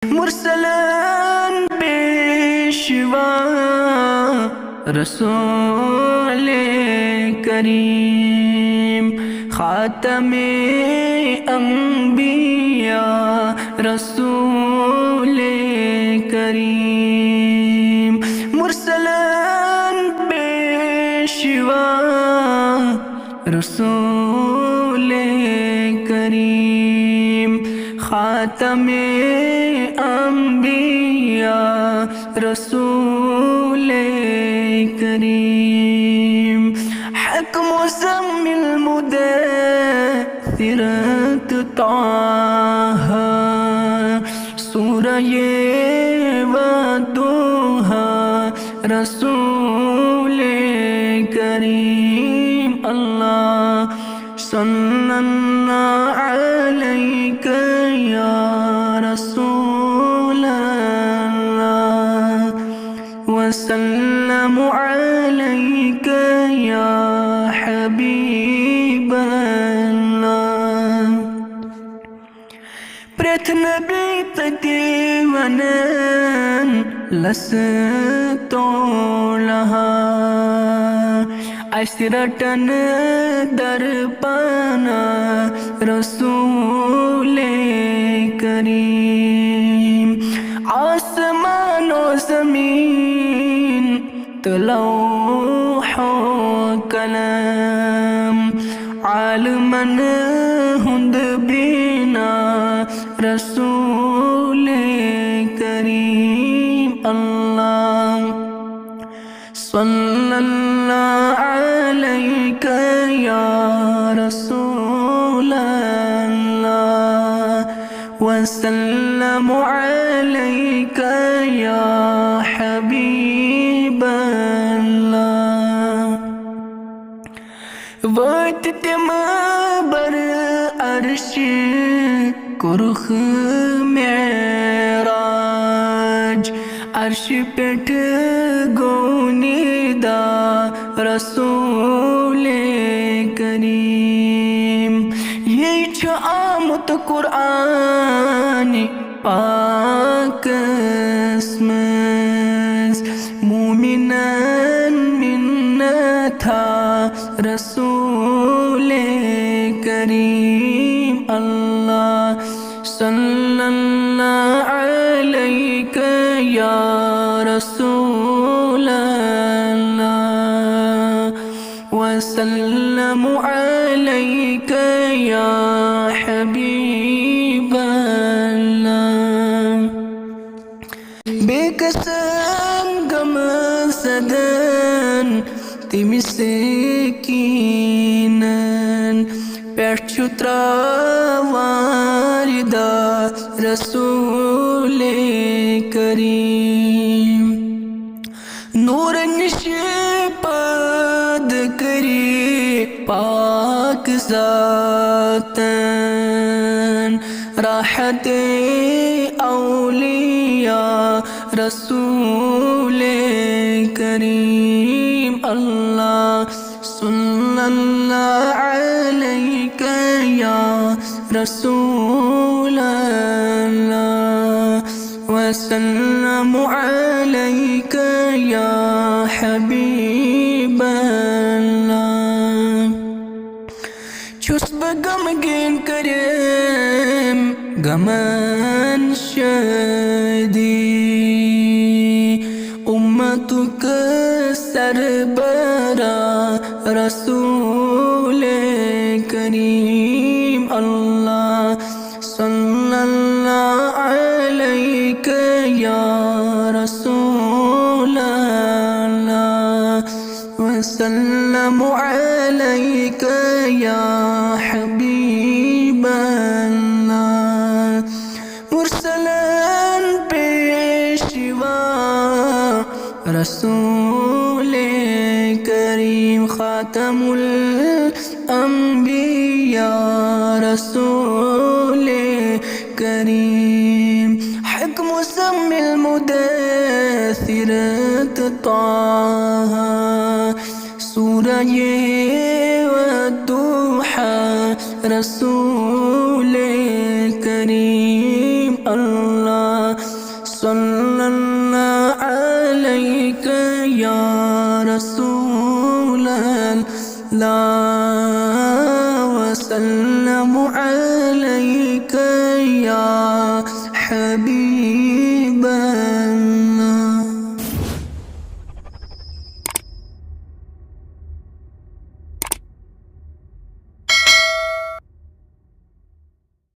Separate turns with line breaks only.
मुरसलान पेशवा रसूल करीम खातमे अंबिया रसूल करीम मुरसलान पेशवा रसूल करीम खातमे अंबिया रसूल करीम हक मुज़म्मिल मुदत्थिरत ताहा सूरह वद्दुहा रसूल करीम अल्लाह सल्लल्लाहु अलैका या रसूल अल्लाह वसल्लम अलैका या हबीब अल्लाह प्रथ नबी तदेवनन लसतो लहा असरटन दरपना रसूल करीम आसमानो ज़मीन तलौह कलम आलमन हुंद बिना रसूल करीम अल्लाह सल्लल्लाहु अलैका या रसूल अल्लाह वसल्लम अलैका या हबीब अल्लाह वक्त बर अर्श कुर्ख मेराज अर्श पेट गोनिदा रसूल करीम ये आमत कुरान पाकस्मस मुमिनन मिन्नथा रसूल करीम अल्लाह सल्लल्लाहु अलैका या रसूल अल्लाह वसल्लम अलैका या हबीब अल्लाह बेकसम गम सदन तिमिसे कीनन पेशुत्रा वारिदा रसूल करीम नूर निशपद करी पाक ज़ातन राहत औलिया रसूल करीम अल्लाह सल्लल्लाहु अलैका या रसूल अल्लाह वसल्लम अलैका या हबीब अल्लाह छुस गमगीन करेम गमन शदी उम्मतुक सरबरा रसूल करीम अल्लाह सल्लल्लाहु अलैका या रसूल अल्लाह वसल्लम अलैका या हबीब अल्लाह मुरसलान पेशवा रसूल करीम खातमुल अंबिया रसूल करीम हक मुज़म्मिल मुदत्थिरत ताहा सूरह वद्दुहा रसूल करीम अल्लाह الله عليك يا رسول الله وسلم عليك يا حبيب